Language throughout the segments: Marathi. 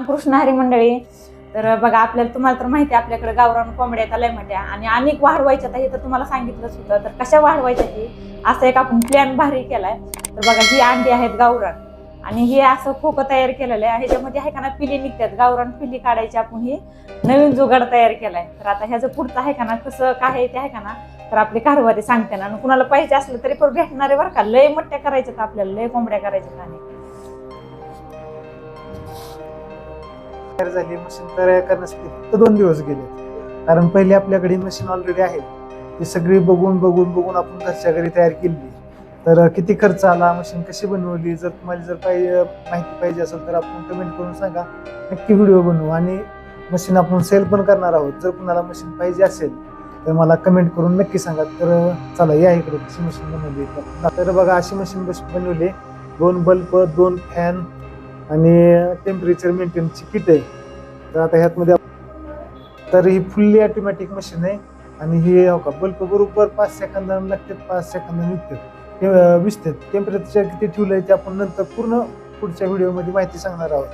कृष्ण हरी मंडळी. तर बघा आपल्याला तुम्हाला तर माहिती आहे आपल्याकडे गावरान कोंबड्या आहेत लय मोठ्या आणि अनेक वाढवायच्या हे तर तुम्हाला सांगितलंच होतं. तर कशा वाढवायच्या की असं एक आपण प्लॅन भारी केलाय. तर बघा ही अंडी आहेत गावरान आणि हे असं खोकं तयार केलेलं आहे. ह्याच्यामध्ये आहे का ना पिली निघतात, गावरान पिली काढायची. आपण ही नवीन जुगाड तयार केलाय. तर आता ह्याचं पुढचं आहे का ना कसं काय ते आहे का ना तर आपली कारभारी सांगते ना. कुणाला पाहिजे असलं तरी पण भेटणारे बरं का. लय मोठ्या करायच्यात आपल्याला, लय कोंबड्या करायच्यात. आणि तयार झाली मशीन तयार करण्यासाठी फक्त 2 दिवस गेले. कारण पहिली आपल्याकडे मशीन ऑलरेडी आहे, ती सगळी बघून आपण घरच्या घरी तयार केली. तर किती खर्च आला, मशीन कशी बनवली, जर तुम्हाला माहिती पाहिजे असेल तर आपण कमेंट करून सांगा, नक्की व्हिडिओ बनवू. आणि मशीन आपण सेल पण करणार आहोत. जर कुणाला मशीन पाहिजे असेल तर मला कमेंट करून नक्की सांगा. तर चला या इकडे कशी मशीन बनवली. तर बघा अशी मशीन बनवली. 2 बल्ब, 2 फॅन आणि टेम्परेचर मेंटेनची किट आहे. तर आता ह्यातमध्ये तर ही फुल्ली ऑटोमॅटिक मशीन आहे. आणि ही का बल्ब बरोबर 5 सेकंदांना लागतात, 5 सेकंदांना विसतात. टेम्परेचर किती ठेवलंय ते आपण नंतर पूर्ण पुढच्या व्हिडिओमध्ये माहिती सांगणार आहोत.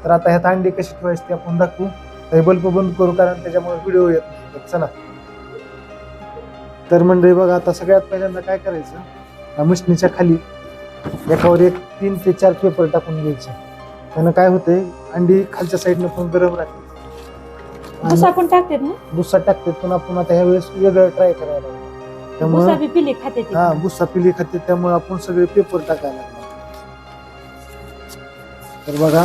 तर आता ह्यात अंडी कशी ठेवायची ते आपण दाखवू. हे बल्ब बंद करू कारण त्याच्यामुळे व्हिडिओ येत नाही. तर चला. तर मंडळी बघा आता सगळ्यात पहिल्यांदा काय करायचं, मशीनीच्या खाली एकावर एक 3 ते 4 पेपर टाकून घ्यायचे. त्यानं काय होतंय, अंडी खालच्या साईडनं पण गरम राहते. भुसा पण टाकतात ना, भुसा टाकतात पण आपण आता ह्या वेळेस वेगळं ट्राय करायला लागलो. भुसा बी पिली खाते ती. हा भुसा पिली खाते, त्यामुळे आपण सगळे पेपर टाकायला लागलो. तर बघा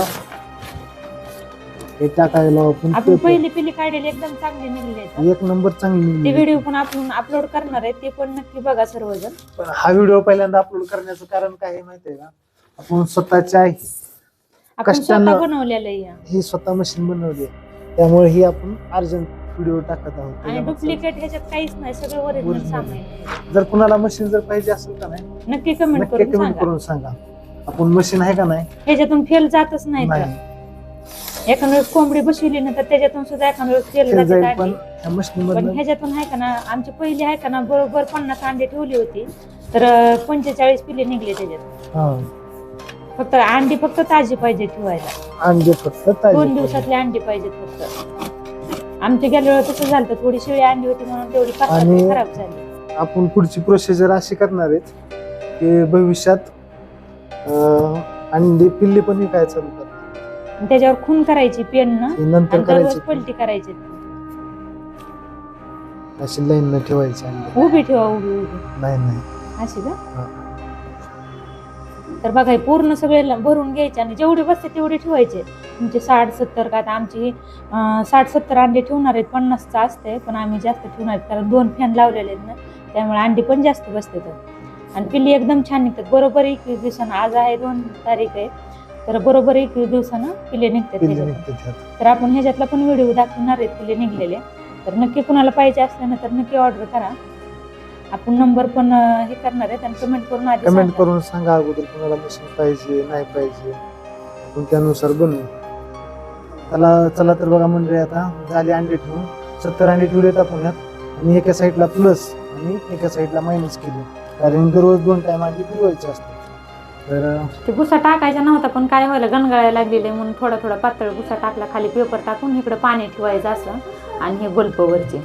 हे टाकायला आपण पहिली पिली काढलेली एकदम चांगली निघली, 1 नंबर चांगली. ते व्हिडिओ पण आपण अपलोड करणार आहे, ते पण नक्की बघा सर्वजण. पण हा व्हिडिओ पहिल्यांदा अपलोड करण्याचं कारण काय आहे माहितीये का, आपण स्वतःच्या कष्टानं बनवलेलं आहे, ही स्वतः मशीन बनवली, त्यामुळे ही आपण अर्जंट व्हिडिओ टाकत आहोत. आणि डुप्लिकेट ह्याच्यात काहीच नाही, सगळं ओरिजिनल सामान. जर कुणाला मशीन जर पाहिजे असेल का नाही नक्की कमेंट करून सांगा. आपण मशीन आहे का नाही ह्याच्यातून फेल जातच नाही. एखाद्या वेळेस कोंबडी बसविली ना तर त्याच्यातून सुद्धा एखाद्या वेळेस फेल जाते. पण ह्याच्यातून आहे का ना, आमची पहिली आहे का ना बरोबर 50 अंडे ठेवली होती, तर 45 पिले निघले त्याच्यात. फक्त अंडी फक्त ताजी पाहिजे ठेवायला, अंडी फक्त 2 दिवसातली अंडी पाहिजेत फक्त. आमच्या गेल्या वेळेस तसं झालं, थोडी शिळी अंडी होती म्हणून तेवढी खराब झाली. आपण पुढची प्रोसिजर अशी करणार आहेत की भविष्यात अंडी पिल्ली पण विकायला चालू करणार. त्याच्यावर खून करायची पेन नंतर करायची, पलटी करायची, अशी लाईन न ठेवायची अंडी. उभी ठेवा, उभी नाही अशी का. तर बघा पूर्ण सगळे भरून घ्यायचे आणि जेवढी बसते तेवढी ठेवायचे. तुमचे 60-70 काय, आमची 60-70 अंडे ठेवणार आहेत. 50चं असते पण आम्ही जास्त ठेवणार आहेत कारण 2 फॅन लावलेले आहेत ना, त्यामुळे अंडी पण जास्त बसते. आणि पिल्ली एकदम छान निघतात. बरोबर 21 दिवसानं, आज आहे 2 तारीख आहे, तर बरोबर 21 दिवसानं पिल्ले निघतात. तर आपण ह्याच्यातला पण व्हिडिओ दाखवणार आहेत पिल्ले निघलेले. तर नक्की कुणाला पाहिजे असलं ना तर नक्की ऑर्डर करा. आपण नंबर पण हे करणार आहेत आणि कमेंट करून सांगा अगोदर कुणाला मशीन पाहिजे नाही पाहिजे, आपण त्यानुसार बनवू. चला तर बघा मंडळी आता झाले अंडे ठेवून. 70 अंडे ठेवलेत आपण यात, आणि एका साईडला प्लस आणि एका साईडला मायनस केले, कारण दररोज 2 टाइम अंडी फिरवायचे असतात. तर ते भुसा टाकायचा नव्हता पण काय व्हायला गणगाळायला लागलेले म्हणून थोडा पातळ भुसा टाकला, खाली पेपर टाकून इकडे पाणी ठेवायचं असं, आणि हे बल्बवरचे.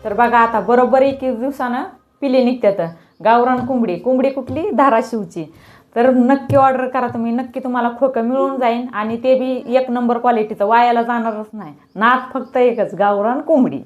तर बघा आता बरोबर 21 दिवसानं पिले निघतात. गावरान कोंबडी कुठली, धाराशिवची. तर नक्की ऑर्डर करा तुम्ही, नक्की तुम्हाला खोकं मिळून जाईल आणि ते बी 1 नंबर क्वालिटीचं, वायाला जाणारच नाही. नाद फक्त एकच, गावरान कोंबडी.